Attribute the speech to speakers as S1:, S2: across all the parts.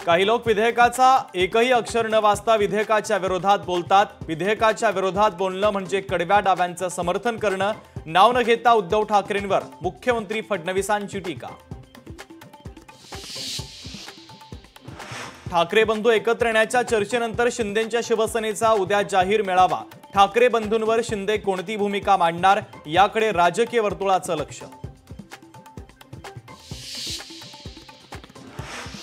S1: काही लोक विधेयकाचा एकही अक्षर न वाचता विधेयकाच्या विरोधात बोलतात। विधेयकाच्या विरोधात बोलणं म्हणजे कडव्या डाव्यांचं समर्थन करणं। नाव न घेता उद्धव ठाकरेंवर मुख्यमंत्री फडणवीसांची टीका। ठाकरे बंधू एकत्र येण्याच्या चर्चेनंतर शिंदेंच्या शिवसेनेचा उद्या जाहीर मेळावा। ठाकरे बंधूंवर शिंदे कोणती भूमिका मांडणार याकडे राजकीय वर्तुळाचं लक्ष।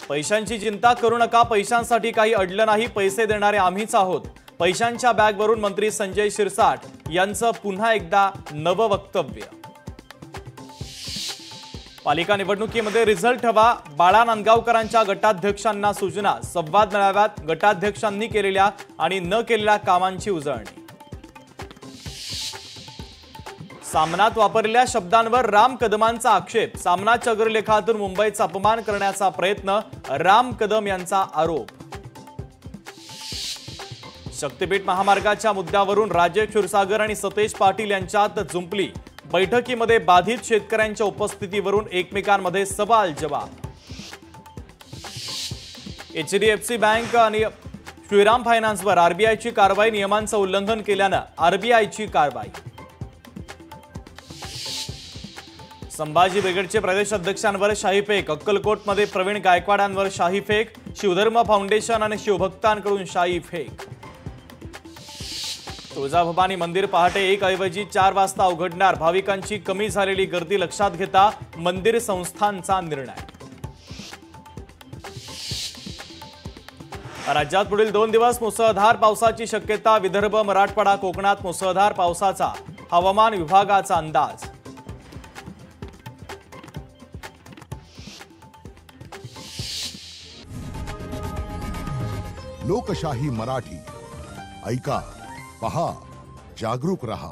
S1: पैशांची चिंता करू नका, पैशांसाठी काही अडलं नाही, पैसे देणारे आम्हीच आहोत। पैशांच्या बॅगवरून मंत्री संजय शिरसाट यांचं पुन्हा एकदा नवं वक्तव्य। पालिका निवडणुकीमध्ये रिझल्ट हवा, बाळा नांदगावकरांच्या गटाध्यक्षांना सूचना। संवाद मेळाव्यात गटाध्यक्षांनी केलेल्या आणि न केलेल्या कामांची उजळणी। सामनात वापरलेल्या शब्दांवर राम कदमांचा आक्षेप। सामनाच्या अग्रलेखातून मुंबईचा अपमान करण्याचा प्रयत्न, राम कदम यांचा आरोप। शक्तीपीठ महामार्गाच्या मुद्द्यावरून राजेश क्षीरसागर आणि सतेज पाटील यांच्यात जुंपली। बैठकीमध्ये बाधित शेतकऱ्यांच्या उपस्थितीवरून एकमेकांमध्ये सवाल जवाब। एचडीएफसी बँक आणि श्रीराम फायनान्सवर आरबीआयची कारवाई। नियमांचं उल्लंघन केल्यानं आरबीआयची कारवाई। संभाजी ब्रिगेडचे प्रदेश अध्यक्षांवर शाहीफेक। अक्कलकोटमध्ये प्रवीण गायकवाडांवर शाहीफेक। शिवधर्म फाउंडेशन आणि शिवभक्तांकडून शाहीफेक। तुळजाभवानी मंदिर पहाटे 1 ऐवजी 4 वाजता उघडणार। भाविकांची कमी झालेली गर्दी लक्षात घेता मंदिर संस्थांचा निर्णय। राज्यात पुढील 2 दिवस मुसळधार पावसाची शक्यता। विदर्भ, मराठवाडा, कोकणात मुसळधार पावसाचा हवामान विभागाचा अंदाज।
S2: लोकशाही मराठी ऐका, पहा, जागरूक रहा।